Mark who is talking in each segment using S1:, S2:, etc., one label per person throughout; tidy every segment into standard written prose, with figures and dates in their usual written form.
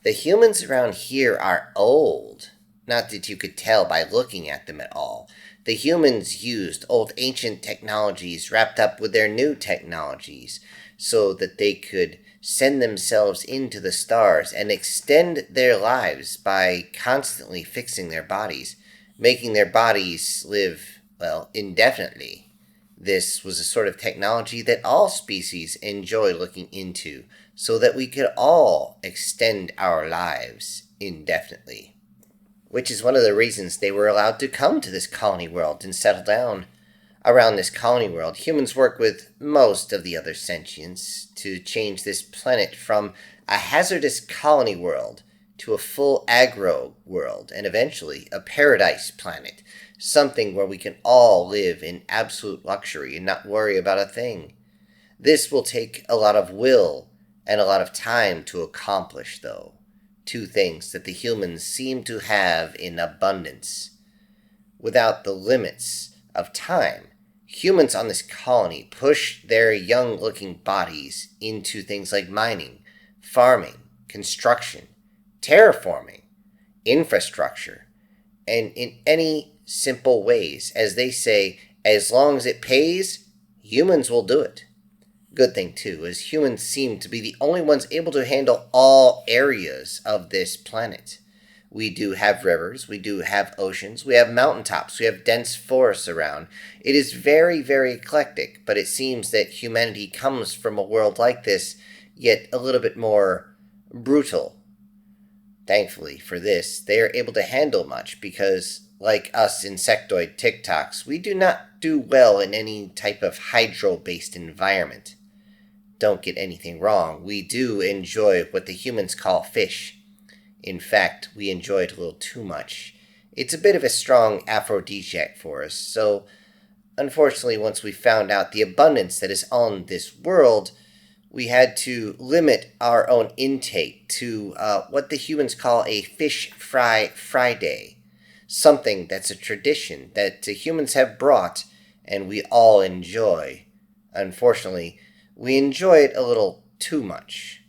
S1: The humans around here are old. Not that you could tell by looking at them at all. The humans used old ancient technologies wrapped up with their new technologies so that they could send themselves into the stars and extend their lives by constantly fixing their bodies, making their bodies live, well, indefinitely. This was a sort of technology that all species enjoy looking into so that we could all extend our lives indefinitely. Which is one of the reasons they were allowed to come to this colony world and settle down. Around this colony world, humans work with most of the other sentients to change this planet from a hazardous colony world to a full agro world and eventually a paradise planet, something where we can all live in absolute luxury and not worry about a thing. This will take a lot of will and a lot of time to accomplish, though. Two things that the humans seem to have in abundance. Without the limits of time, humans on this colony push their young-looking bodies into things like mining, farming, construction, terraforming, infrastructure, and in any simple ways. As they say, as long as it pays, humans will do it. Good thing, too, is humans seem to be the only ones able to handle all areas of this planet. We do have rivers, we do have oceans, we have mountaintops, we have dense forests around. It is very, very eclectic, but it seems that humanity comes from a world like this, yet a little bit more brutal. Thankfully for this, they are able to handle much because, like us insectoid tic-tocs, we do not do well in any type of hydro-based environment. Don't get anything wrong, we do enjoy what the humans call fish. In fact, we enjoy it a little too much. It's a bit of a strong aphrodisiac for us, so unfortunately once we found out the abundance that is on this world, we had to limit our own intake to what the humans call a fish fry Friday. Something that's a tradition that humans have brought and we all enjoy. Unfortunately, we enjoy it a little too much.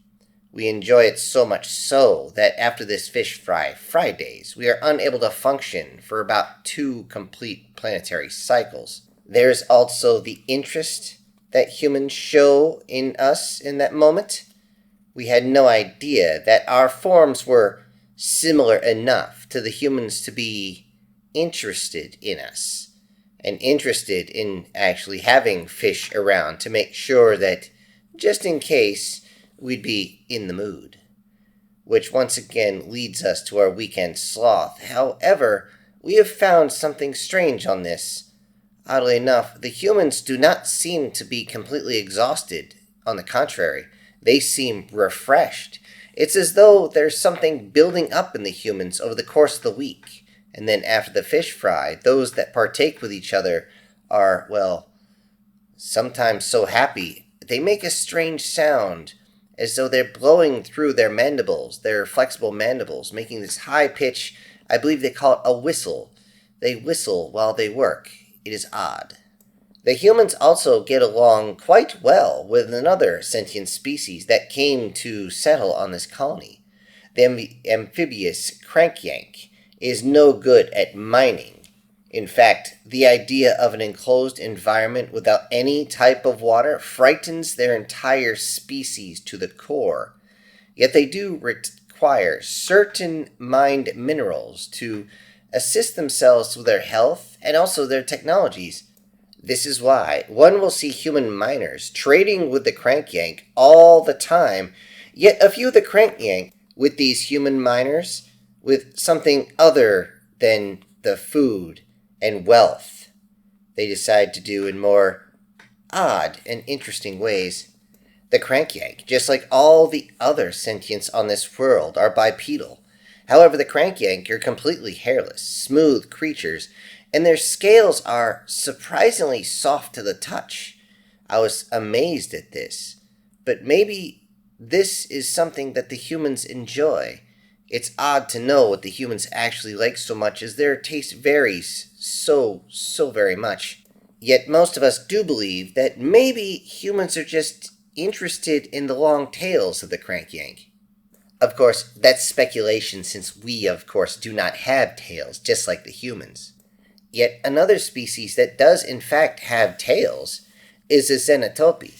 S1: We enjoy it so much so that after this fish fry Fridays, we are unable to function for about 2 complete planetary cycles. There's also the interest that humans show in us in that moment. We had no idea that our forms were similar enough to the humans to be interested in us and interested in actually having fish around to make sure that, just in case, we'd be in the mood. Which once again leads us to our weekend sloth. However, we have found something strange on this. Oddly enough, the humans do not seem to be completely exhausted. On the contrary, they seem refreshed. It's as though there's something building up in the humans over the course of the week. And then after the fish fry, those that partake with each other are, well, sometimes so happy, they make a strange sound, as though they're blowing through their mandibles, their flexible mandibles, making this high pitch, I believe they call it a whistle. They whistle while they work. It is odd. The humans also get along quite well with another sentient species that came to settle on this colony. The amphibious crankyank is no good at mining. In fact, the idea of an enclosed environment without any type of water frightens their entire species to the core. Yet they do require certain mined minerals to assist themselves with their health and also their technologies. This is why one will see human miners trading with the crankyank all the time, yet a few of the crankyank with these human miners with something other than the food and wealth they decide to do in more odd and interesting ways. The crankyank, just like all the other sentients on this world, are bipedal. However, the crankyank are completely hairless, smooth creatures, and their scales are surprisingly soft to the touch. I was amazed at this, but maybe this is something that the humans enjoy. It's odd to know what the humans actually like so much, as their taste varies so very much. Yet most of us do believe that maybe humans are just interested in the long tails of the crankyank. Of course, that's speculation since we, of course, do not have tails, just like the humans. Yet another species that does in fact have tails is a Zenotopy.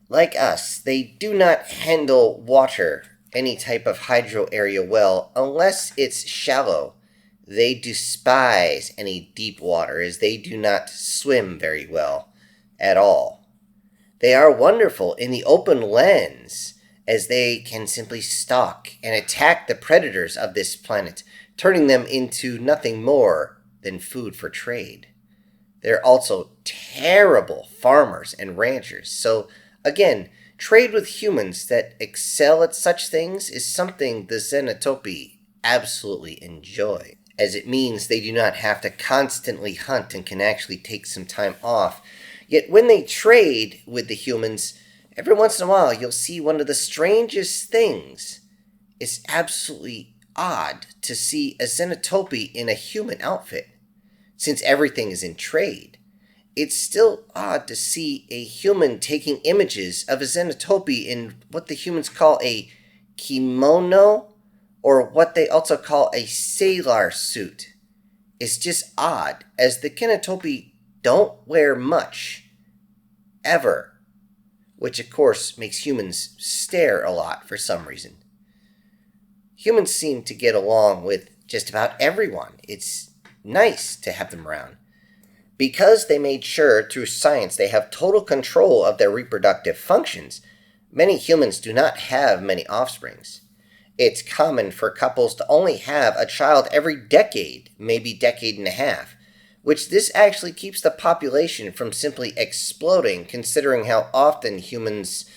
S1: Like us, they do not handle water, any type of hydro area well, unless it's shallow. They despise any deep water as they do not swim very well at all. They are wonderful in the open lens as they can simply stalk and attack the predators of this planet, turning them into nothing more than food for trade. They're also terrible farmers and ranchers, so again, trade with humans that excel at such things is something the Zenotopy absolutely enjoy, as it means they do not have to constantly hunt and can actually take some time off. Yet when they trade with the humans, every once in a while you'll see one of the strangest things. It's absolutely odd to see a Zenotopy in a human outfit, since everything is in trade. It's still odd to see a human taking images of a Zenotopy in what the humans call a kimono, or what they also call a sailor suit. It's just odd, as the Zenotopy don't wear much, ever, which of course makes humans stare a lot for some reason. Humans seem to get along with just about everyone. It's nice to have them around. Because they made sure through science they have total control of their reproductive functions, many humans do not have many offsprings. It's common for couples to only have a child every decade, maybe decade and a half, which this actually keeps the population from simply exploding considering how often humans...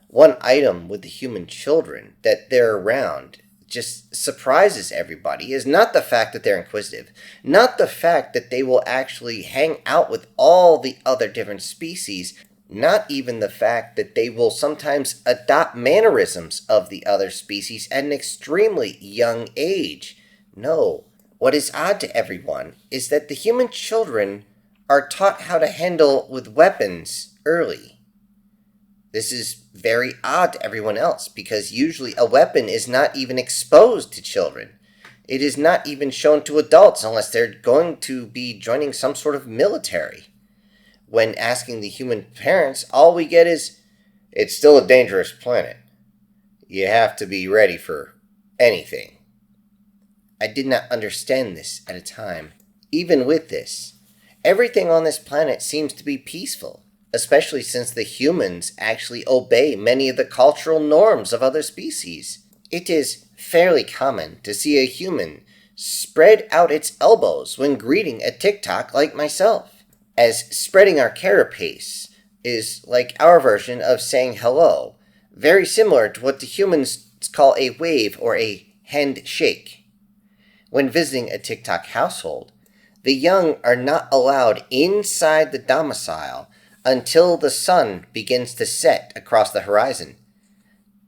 S1: One item with the human children that they're around just surprises everybody is not the fact that they're inquisitive, not the fact that they will actually hang out with all the other different species, not even the fact that they will sometimes adopt mannerisms of the other species at an extremely young age. No, what is odd to everyone is that the human children are taught how to handle with weapons early. This is very odd to everyone else because usually a weapon is not even exposed to children. It is not even shown to adults unless they're going to be joining some sort of military. When asking the human parents, all we get is, it's still a dangerous planet. You have to be ready for anything. I did not understand this at a time. Even with this, everything on this planet seems to be peaceful, especially since the humans actually obey many of the cultural norms of other species. It is fairly common to see a human spread out its elbows when greeting a TikTok like myself, as spreading our carapace is like our version of saying hello, very similar to what the humans call a wave or a handshake. When visiting a TikTok household, the young are not allowed inside the domicile until the sun begins to set across the horizon.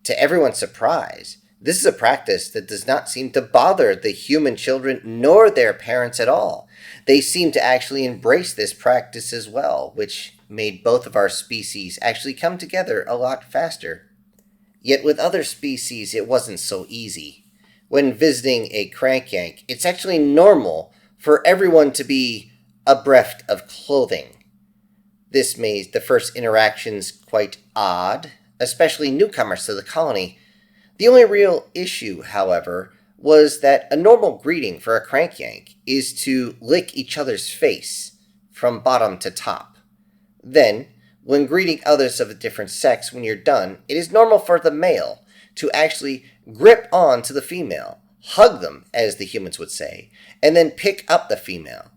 S1: To everyone's surprise, this is a practice that does not seem to bother the human children nor their parents at all. They seem to actually embrace this practice as well, which made both of our species actually come together a lot faster. Yet with other species, it wasn't so easy. When visiting a crankyank, it's actually normal for everyone to be bereft of clothing. This made the first interactions quite odd, especially newcomers to the colony. The only real issue, however, was that a normal greeting for a crankyank is to lick each other's face from bottom to top. Then, when greeting others of a different sex when you're done, it is normal for the male to actually grip on to the female, hug them, as the humans would say, and then pick up the female.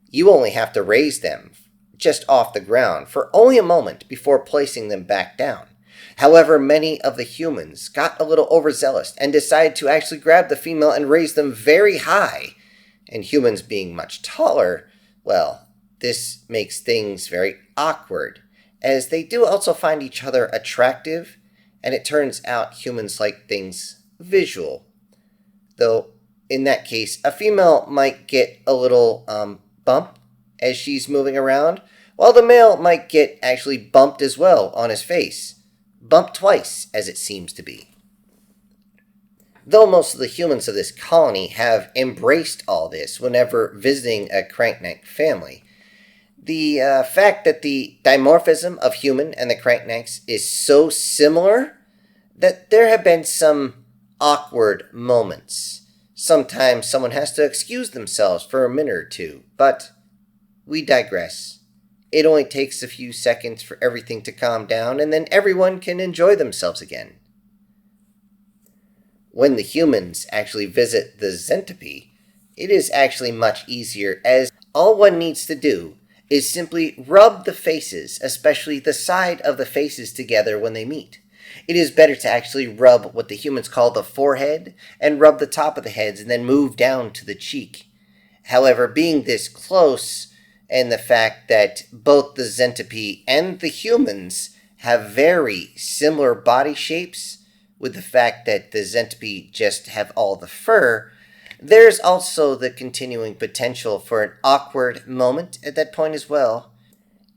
S1: You only have to raise them just off the ground for only a moment before placing them back down. However, many of the humans got a little overzealous and decided to actually grab the female and raise them very high. And humans being much taller, well, this makes things very awkward, as they do also find each other attractive, and it turns out humans like things visual. Though, in that case, a female might get a little bump as she's moving around, while the male might get actually bumped as well on his face. Bump twice, as it seems to be. Though most of the humans of this colony have embraced all this whenever visiting a crankneck family, the fact that the dimorphism of human and the cranknecks is so similar that there have been some awkward moments. Sometimes someone has to excuse themselves for a minute or two, but we digress. It only takes a few seconds for everything to calm down, and then everyone can enjoy themselves again. When the humans actually visit the Zentipede, it is actually much easier, as all one needs to do is simply rub the faces, especially the side of the faces, together when they meet. It is better to actually rub what the humans call the forehead and rub the top of the heads and then move down to the cheek. However, being this close and the fact that both the Zentipede and the humans have very similar body shapes, with the fact that the Zentipede just have all the fur, there's also the continuing potential for an awkward moment at that point as well.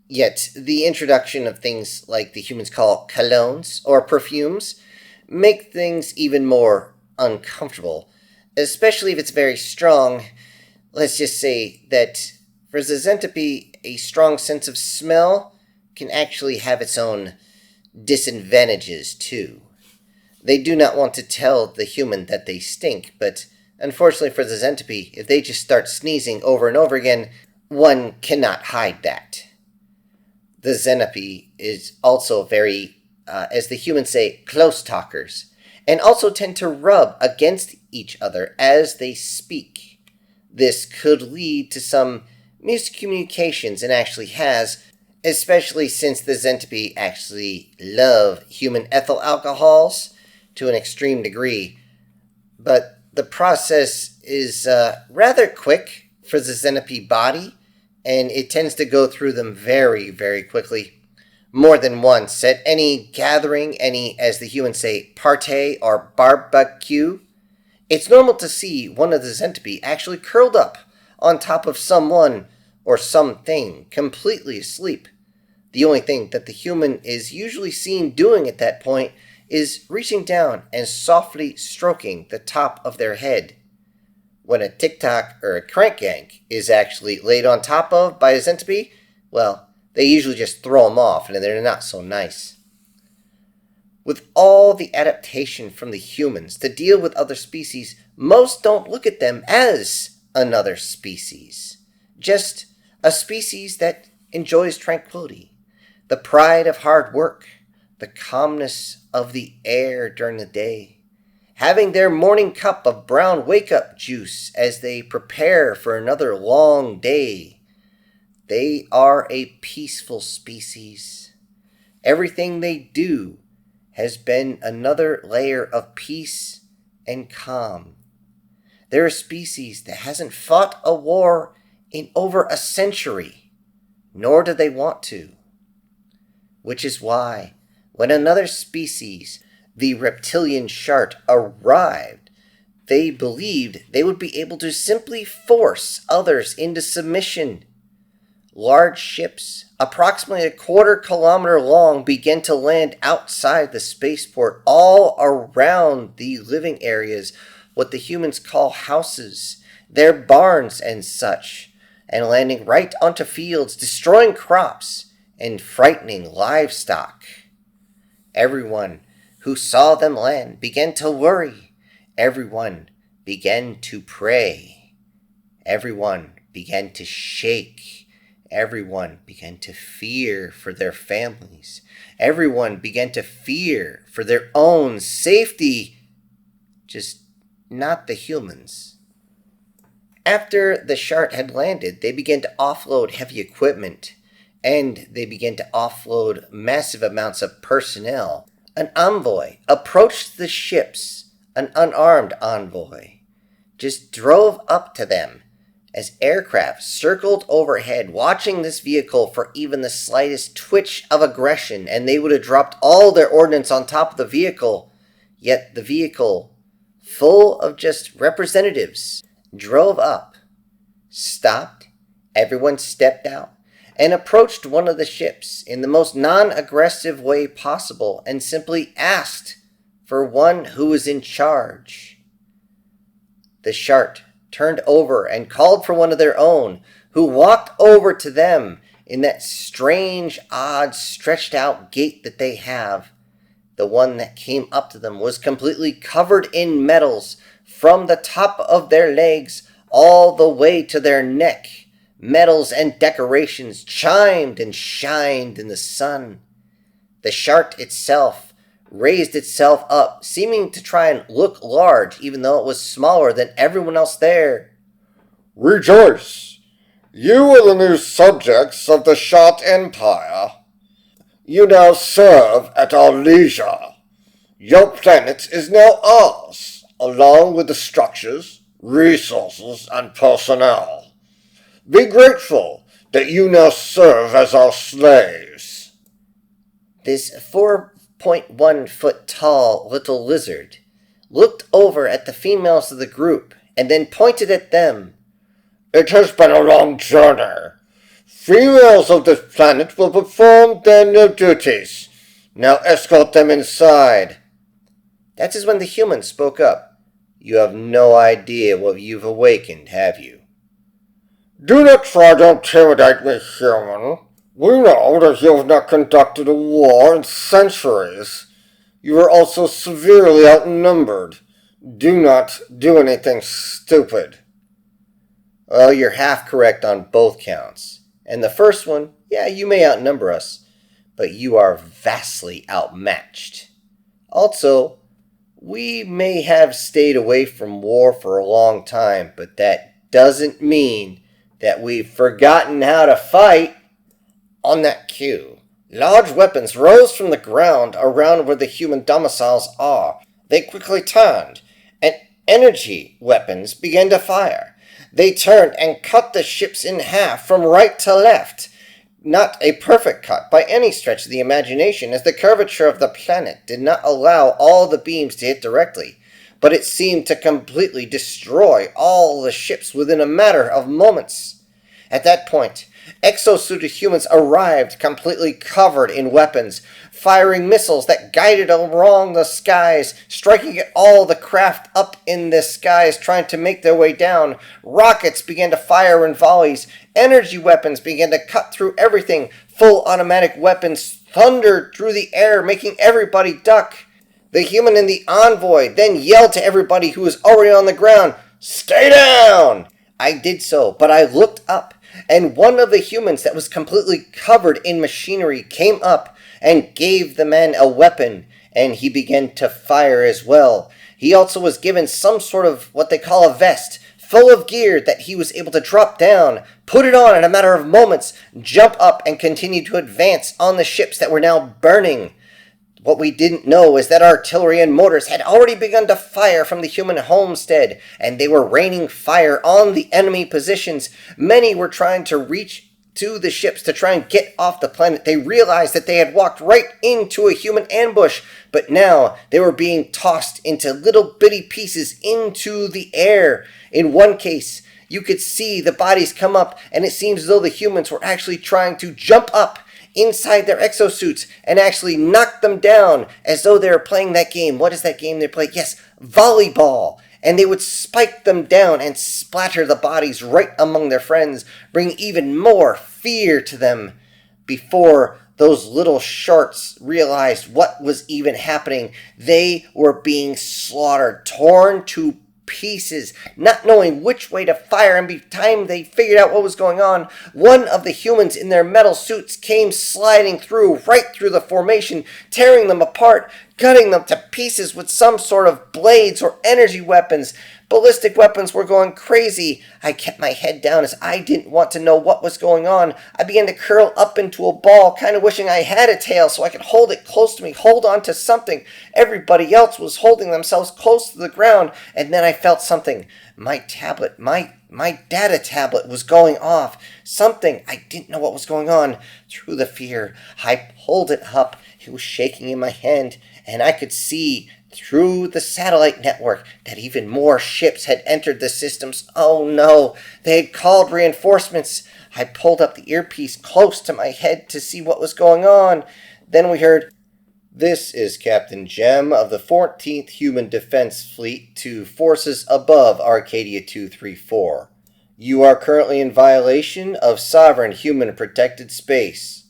S1: Yet, the introduction of things like the humans call colognes or perfumes make things even more uncomfortable, especially if it's very strong. Let's just say that for the Zentipede, a strong sense of smell can actually have its own disadvantages too. They do not want to tell the human that they stink, but unfortunately for the Zentipede, if they just start sneezing over and over again, one cannot hide that. The Zentipede is also very, as the humans say, close talkers, and also tend to rub against each other as they speak. This could lead to some miscommunications, and actually has, especially since the Zentipede actually love human ethyl alcohols to an extreme degree. But the process is rather quick for the Zentipede body, and it tends to go through them very, very quickly. More than once, at any gathering, any, as the humans say, party or barbecue, it's normal to see one of the Zentipede actually curled up on top of someone or something, completely asleep. The only thing that the human is usually seen doing at that point is reaching down and softly stroking the top of their head. When a tic-tac or a crankyank is actually laid on top of by a Zentipede, well, they usually just throw them off, and they're not so nice. With all the adaptation from the humans to deal with other species, most don't look at them as another species. Just a species that enjoys tranquility, the pride of hard work, the calmness of the air during the day, having their morning cup of brown wake-up juice as they prepare for another long day. They are a peaceful species. Everything they do has been another layer of peace and calm. They're a species that hasn't fought a war in over a century, nor do they want to. Which is why, when another species, the reptilian shart, arrived, they believed they would be able to simply force others into submission. Large ships, approximately a quarter-kilometer long, began to land outside the spaceport all around the living areas, what the humans call houses, their barns and such, and landing right onto fields, destroying crops and frightening livestock. Everyone who saw them land began to worry. Everyone began to pray. Everyone began to shake. Everyone began to fear for their families. Everyone began to fear for their own safety. Just not the humans. After the shart had landed, they began to offload heavy equipment, and they began to offload massive amounts of personnel. An envoy approached the ships, an unarmed envoy, just drove up to them as aircraft circled overhead, watching this vehicle for even the slightest twitch of aggression, and they would have dropped all their ordnance on top of the vehicle. Yet the vehicle, full of just representatives, drove up, stopped, everyone stepped out, and approached one of the ships in the most non-aggressive way possible and simply asked for one who was in charge. The shart turned over and called for one of their own, who walked over to them in that strange, odd, stretched out gait that they have. The one that came up to them was completely covered in metals from the top of their legs all the way to their neck. Metals and decorations chimed and shined in the sun. The shart itself raised itself up, seeming to try and look large, even though it was smaller than everyone else there.
S2: Rejoice! You are the new subjects of the Shart Empire. You now serve at our leisure. Your planet is now ours, along with the structures, resources, and personnel. Be grateful that you now serve as our slaves.
S1: This 4.1-foot tall little lizard looked over at the females of the group and then pointed at them.
S2: It has been a long journey. Females of this planet will perform their new duties. Now escort them inside.
S1: That is when the human spoke up. You have no idea what you've awakened, have you?
S2: Do not try to intimidate me, human. We know that you have not conducted a war in centuries. You are also severely outnumbered. Do not do anything stupid.
S1: Well, you're half correct on both counts. And the first one, yeah, you may outnumber us, but you are vastly outmatched. Also, we may have stayed away from war for a long time, but that doesn't mean that we've forgotten how to fight. On that cue, large weapons rose from the ground around where the human domiciles are. They quickly turned, and energy weapons began to fire. They turned and cut the ships in half from right to left. Not a perfect cut by any stretch of the imagination, as the curvature of the planet did not allow all the beams to hit directly, but it seemed to completely destroy all the ships within a matter of moments. At that point, exosuited humans arrived completely covered in weapons, firing missiles that guided along the skies, striking at all the craft up in the skies, trying to make their way down. Rockets began to fire in volleys. Energy weapons began to cut through everything. Full automatic weapons thundered through the air, making everybody duck. The human in the envoy then yelled to everybody who was already on the ground, "Stay down!" I did so, but I looked up, and one of the humans that was completely covered in machinery came up and gave the man a weapon, and he began to fire as well. He also was given some sort of what they call a vest, full of gear that he was able to drop down, put it on in a matter of moments, jump up, and continue to advance on the ships that were now burning. What we didn't know is that artillery and mortars had already begun to fire from the human homestead, and they were raining fire on the enemy positions. Many were trying to reach to the ships to try and get off the planet. They realized that they had walked right into a human ambush, but now they were being tossed into little bitty pieces into the air. In one case, you could see the bodies come up, and it seems as though the humans were actually trying to jump up inside their exosuits and actually knock them down as though they were playing that game. What is that game they play? Yes, volleyball. And they would spike them down and splatter the bodies right among their friends, bring even more fear to them. Before those little sharts realized what was even happening, they were being slaughtered, torn to pieces, not knowing which way to fire, and by the time they figured out what was going on, one of the humans in their metal suits came sliding right through the formation, tearing them apart, cutting them to pieces with some sort of blades or energy weapons. Ballistic weapons were going crazy. I kept my head down as I didn't want to know what was going on. I began to curl up into a ball, kind of wishing I had a tail so I could hold it close to me, hold on to something. Everybody else was holding themselves close to the ground, and then I felt something. My tablet, my data tablet was going off. Something, I didn't know what was going on. Through the fear, I pulled it up. It was shaking in my hand, and I could see through the satellite network that even more ships had entered the systems. Oh no, they had called reinforcements. I pulled up the earpiece close to my head to see what was going on. Then we heard, "This is Captain Jem of the 14th Human Defense Fleet to forces above Arcadia 234. You are currently in violation of sovereign human protected space.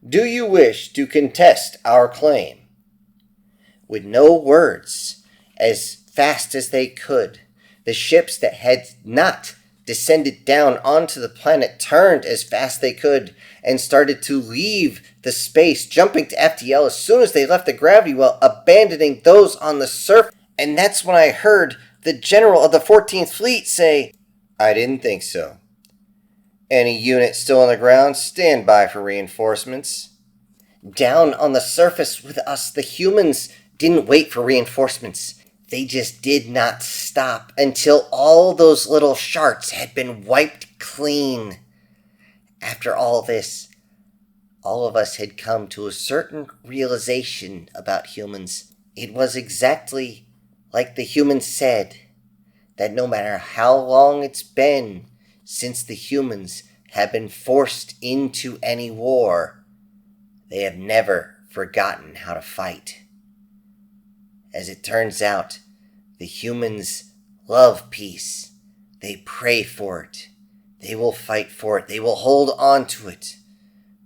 S1: Do you wish to contest our claim?" With no words, as fast as they could, the ships that had not descended down onto the planet turned as fast as they could and started to leave the space, jumping to FTL as soon as they left the gravity well, abandoning those on the surface. And that's when I heard the general of the 14th Fleet say, "I didn't think so. Any unit still on the ground, stand by for reinforcements." Down on the surface with us, the humans didn't wait for reinforcements. They just did not stop until all those little sharts had been wiped clean. After all this, all of us had come to a certain realization about humans. It was exactly like the humans said, that no matter how long it's been since the humans have been forced into any war, they have never forgotten how to fight. As it turns out, the humans love peace. They pray for it. They will fight for it. They will hold on to it.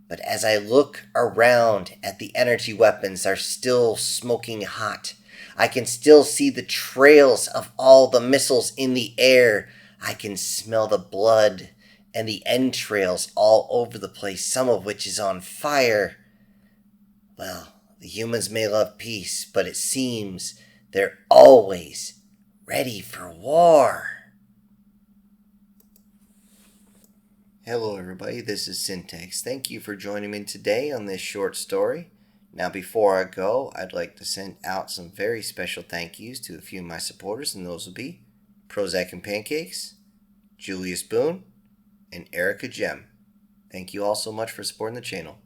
S1: But as I look around at the energy weapons are still smoking hot, I can still see the trails of all the missiles in the air. I can smell the blood and the entrails all over the place, some of which is on fire. Well, the humans may love peace, but it seems they're always ready for war. Hello everybody, this is Syntax. Thank you for joining me today on this short story. Now before I go, I'd like to send out some very special thank yous to a few of my supporters, and those will be Prozac and Pancakes, Julius Boone, and Erica Gem. Thank you all so much for supporting the channel.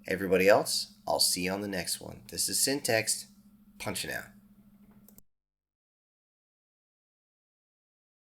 S1: Everybody else, I'll see you on the next one. This is Syntax, punching out.